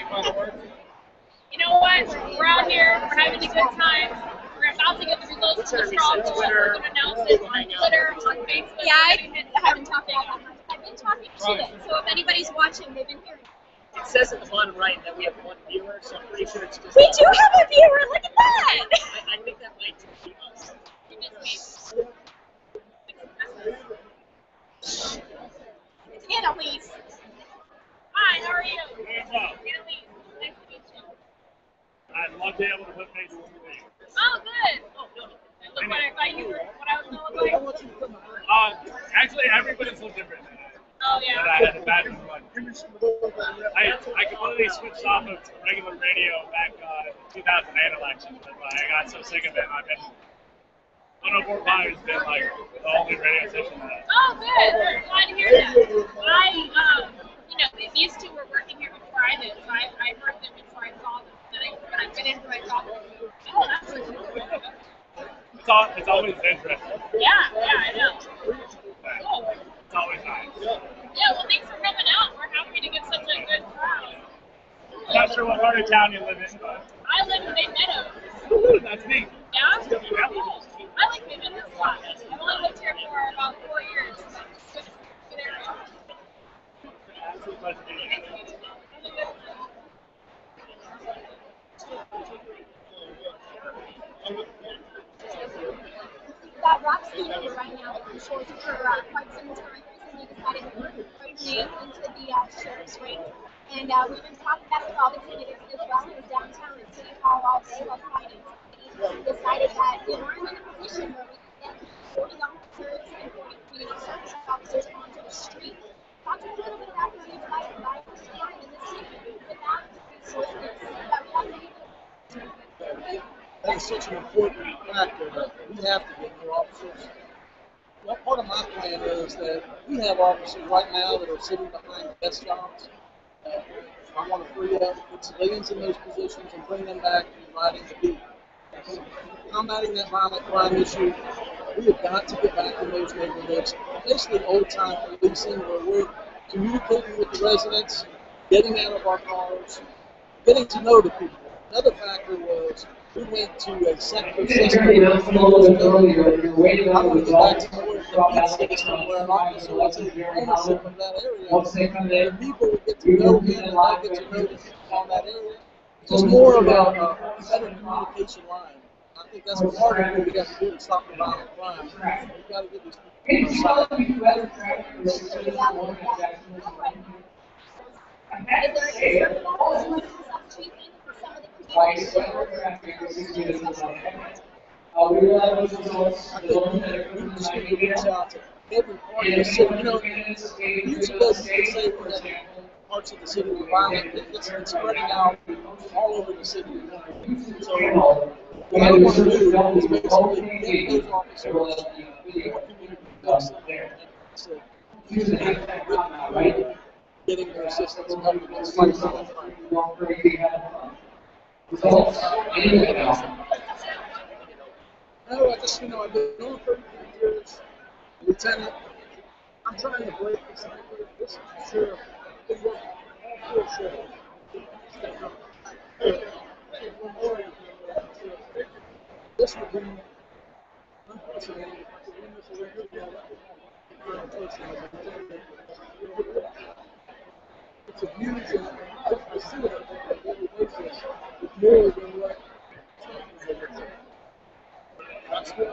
You know what? We're out here. We're having a good time. We're about to get the results of the trial. We're going to announce it on Twitter, on Facebook. Yeah, I haven't talked about that much. I've been talking to it. So if anybody's watching, they've been hearing it. It says at the bottom right that we have 1 viewer, so I'm pretty sure it's just. We do have a viewer. Look at that. I think that might just be us. It's Annalise. Hi, how are you? What's up? Annalise. Nice to meet you. I'd love to be able to put faces to names. Oh, good. It looked like I knew what I was going to look like. Actually, everybody's a little different than Oh, that yeah. I had a bad one. I completely switched off of regular radio back in 2008 election. I got so sick of it. I've been 104.5 has been like the only radio station that. Oh, good. I'm glad to hear that. These two were working here before I did, so I heard them before I saw them. Then when I went in, I saw them. Oh, that's cool. It's always interesting. Yeah, I know. Cool. It's always nice. Yeah, well, thanks for coming out. We're happy to get such a good crowd. Not sure what part of town you live in, but I live in Bay Meadows. that's me. Yeah? Cool. I like Bay Meadows a lot. I've only lived here for about 4 years. So it's a good area. Absolute pleasure meeting you. We've got Rock Studio right now that I'm sure for quite some time. Recently decided to put her name into the sheriff's ring. And we've been talking about all the candidates as well as downtown and City Hall all day while fighting. We decided that we're in a position where we can get 40 officers and 40 community service officers onto the street. Talk to us a little bit about how you guys is such an important factor that we have to get more officers. Well, part of my plan is that we have officers right now that are sitting behind desk jobs. I want to free up, put civilians in those positions and bring them back to riding the beat. Combating that violent crime issue, we have got to get back in those neighborhoods. Basically old-time policing where we're communicating with the residents, getting out of our cars, getting to know the people. Another factor was we went to a central system. You're waiting I on want the to get back results to more of from the that beat system where an officer would take ownership of that area. Once they come in, The people would get to know him and I get to know the people on that area. Just more of a better communication line. I think that's part of what we got to do to stop the violent crime. We've got to get these Can people you tell us if you weather traffic for 6 days in the morning in Jacksonville? Twice weather traffic for 6 days in the morning. We will have those results. I think we just need to reach out to every part of the city. You know, years ago, we could say we had parts of the city were violent. It's spreading out all over the city. So what I want to do is basically get those officers more communication and getting their assistance and helping us fight violent crime. Results. Anything else? No, I just, I've been on 33 years, lieutenant. I'm trying to break the cycle. This is for sure. Been working all for sure. This would be unprecedented if I could win this election. It's abused and I see it on a daily basis. It's more than what that's what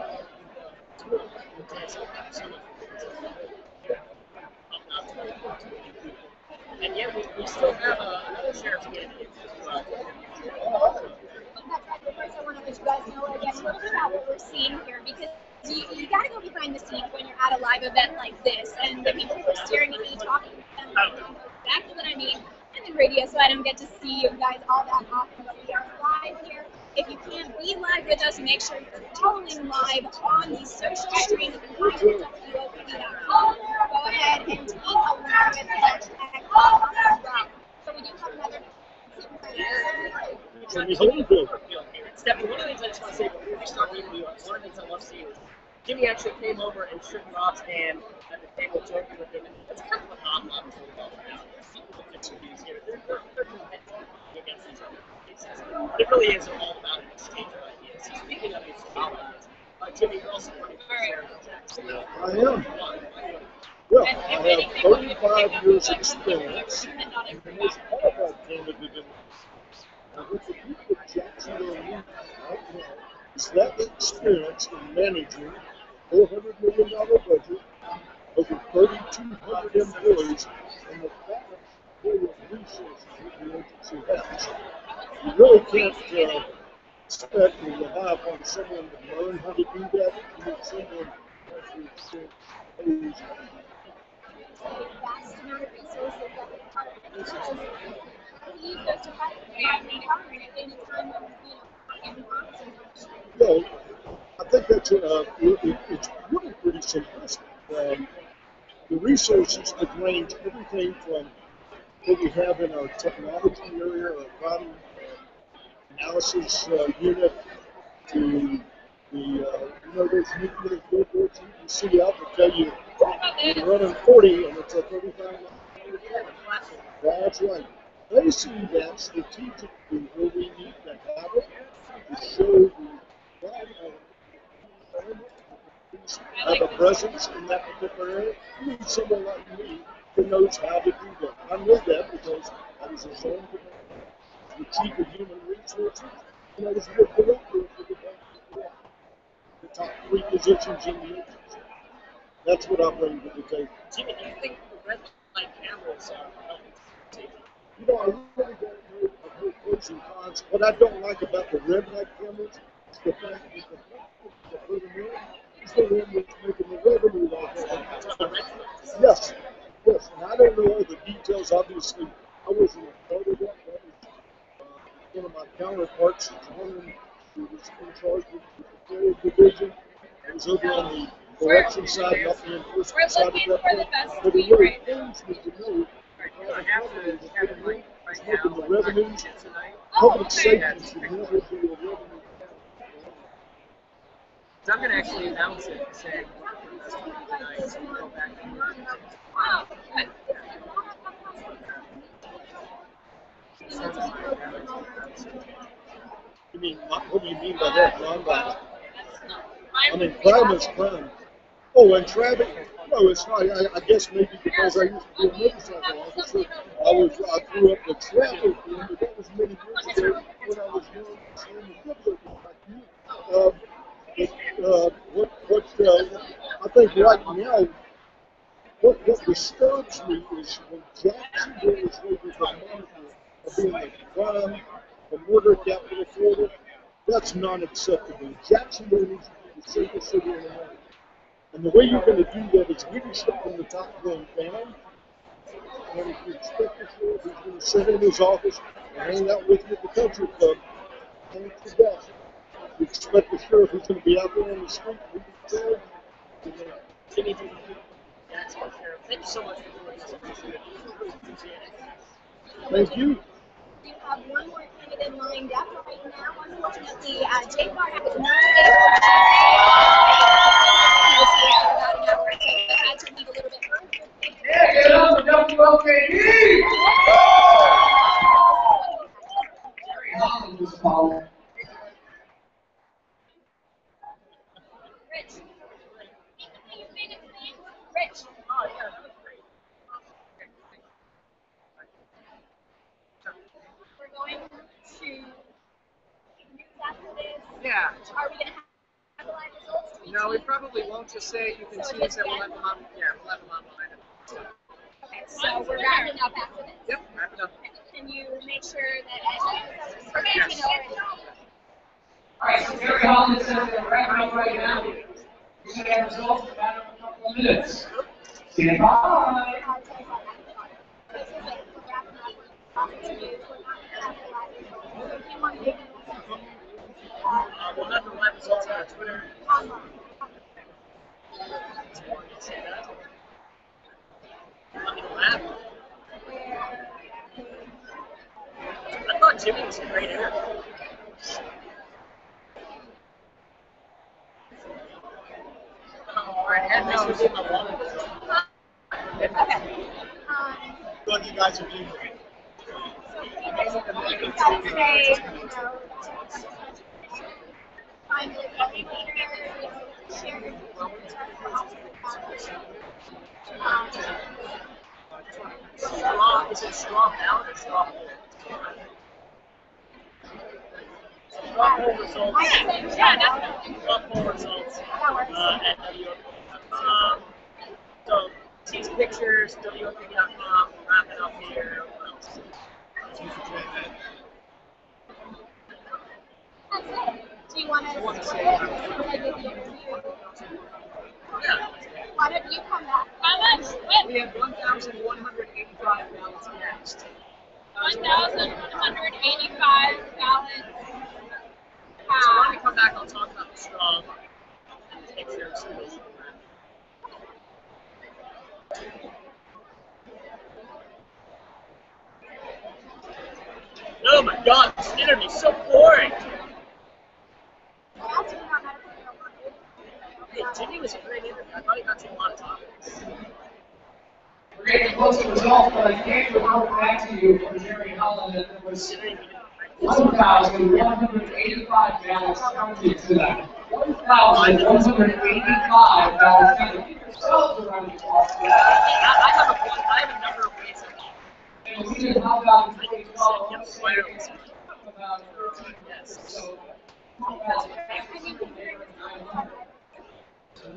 and yet we still have another sheriff's candidate. First, I want to let you guys know again a little bit about what we're seeing here because you got to go behind the scenes when you're at a live event like this, and the people who are staring at me talking to them know exactly what I mean. I'm in radio, so I don't get to see you guys all that often, but we are live here. If you can't be live with us, make sure you're following live on these social streams behind WOKV.com. Go ahead and tweet along with hashtag #. So we do have another. Stephanie, one of the things I just want to say before we start meeting you, one of the things I love seeing is Jimmy actually came over and shook Rob's hand at the table joking with him. That's kind of what Hob Nob is all about now. People look at TVs here, they're competing against each other. It really is all about an exchange of ideas. So speaking of these ideas, Jimmy, you're also running for sheriff in Jacksonville. I am. Yeah, I have 35 years experience and the most qualified candidate in what the people of Jacksonville need right now is that experience in managing a $400 million budget, over 3,200 employees, and the vast array of resources that the agency has. You really can't expect to rely upon someone to learn how to do that. You need someone who actually experience Vast amount of resources that the department has. How do you use those to fight the government at any time of, any officers? Well, I think that's it's really pretty simplistic. The resources could range everything from what we have in our technology area, our crime analysis unit, to the those nuclear billboards you can see out that tell you you're running 40 and it's a 35. That's right. They see that strategically where we need to have it to show the have a presence in that particular area. You need someone like me who knows how to do that. I know that because I was a zone commander, the chief of human resources, and I was the director for the top 3 positions in the agency. That's what I bring to the table. Jimmy, do you think the red light cameras are helping safety? I really don't know the pros and cons. What I don't like about the red light cameras is the fact that the person is the one that's making the revenue off of it. Yes, and I don't know all the details. Obviously, I wasn't a part of that. That was one of my counterparts. who was in charge of the forward division. I was over on the correction side, not the enforcement side of that thing. But it really pains me to know that making the revenues, public safety should never be a revenue. So I'm going to actually announce it, saying, tonight, so we go back and You mean, what do you mean by that? Non-violent? I mean, crime is crime. Oh, and traffic? No, it's not. I guess maybe because I used to be a motorcycle officer, I grew up with traffic, but that was many years ago when I was young and good looking like you. I think right now, what disturbs me is when Jacksonville is over the moniker of being the crime, the murder capital of Florida. That's not acceptable. Jacksonville needs to be the safest city in America. And the way you're going to do that is really start from the top going down. And if you expect the sheriff who's going to sit in his office and hang out with you at the country club, hang to death. You expect the sheriff who's going to be out there on the street leading charge. Jimmy, Jacksonville Sheriff, thank you so much for doing this. Appreciate it. Thank you. We have one more candidate lined up right now. Unfortunately, Jake Barr was not able to about an hour, so we had to leave a little bit early. Yeah, get on the WOKV! Holland was called. Rich. Rich. Oh, yeah, that was great. We're going to news after this. Yeah. Are we going to have live results? No, we probably won't just say you can see us and we'll have them on. Yeah, we'll have them online. Okay, so we're wrapping up after this. Yep, wrap it up. Can you make sure that Yes. All right, so Gary Holland says they're wrapping up right now. We should have results in about a couple of minutes. Stand by. We'll have the live results on our Twitter. I thought Jimmy was a great interview. Alright, and this was in the long What you guys are doing? Strong, is it strong now or strong? Strong poll results. Yeah, definitely. Strong poll results at WOKV.com. So, tease pictures, WOKV.com. Wrap it up here. What else? Do you want to say Yeah. Why don't you come back? How much? We have 1,185 ballots cast. 1,185 ballots. So when we come back, I'll talk about the strong and the pictures. Oh my god, this interview is so boring! Hey, Jimmy was a great interview. I thought he got to a lot of topics. We're getting close to results, but I can't report back to you from Gary Holland that there was 1,185 ballots counted tonight. 1,185 ballots counted. Keep yourselves around the clock. I have a number of ways of And we did how about in 2012? About 13 yes. So,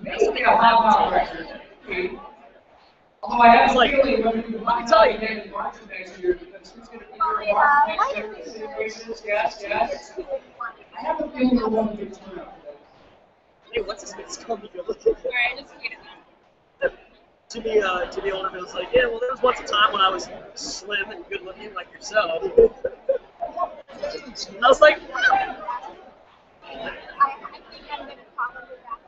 basically a hot dog record. Although I have a feeling when we want to tell you in March of next year, because who's going to be here in March of next year? Situations, yes. I have a feeling we're going to get turned out. Hey, what's his face? Call me good. Alright, just get it now. Jimmy Olderville was like, yeah, well, there was once a time when I was slim and good looking like yourself. I was like, think I'm going to probably wrap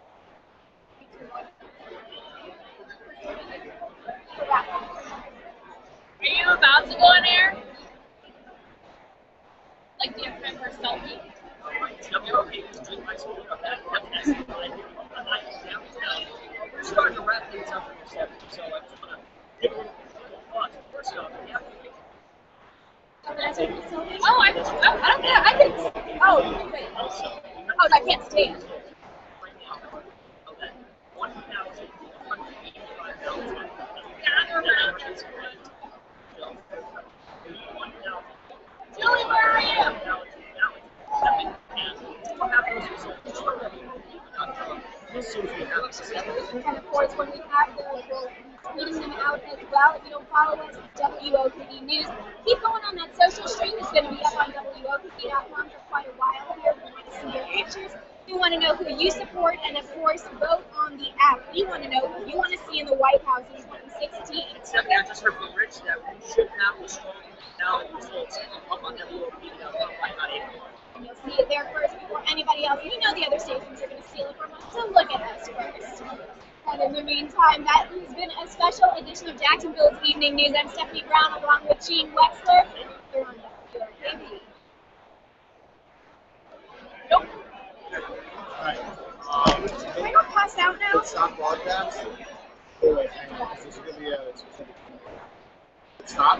Are you about to go on air? Like, do you have time for a selfie? We're starting to wrap things up in the 7th, so I just want to give a little thoughts. First off, yeah. Oh, I don't care. I can. Oh, wait. Oh, I can't stand. Right now, okay, 1,185 dollars. Julie, where are you? And of course, when we have those, we'll be tweeting them out as well. If you don't follow us, WOKV News. Keep going on that social stream. It's going to be up on WOKV.com for quite a while here. We want to see your pictures. We want to know who you support, and of course, vote on the app. We want to know who you want to see in the White House in 2016. Stephanie, I just heard from Rich that we should have the strong ballot results up on WOKV.com by about April. And you'll see it there first before anybody else. We know the other stations are going to steal it from us, so look at us first. And in the meantime, that has been a special edition of Jacksonville's Evening News. I'm Stephanie Brown along with Gene Wexler. Here on WOKV. Nope. Alright. Can I not pass out now? Let's stop broadcast. Wait, hang on. This is going to be a... Stop.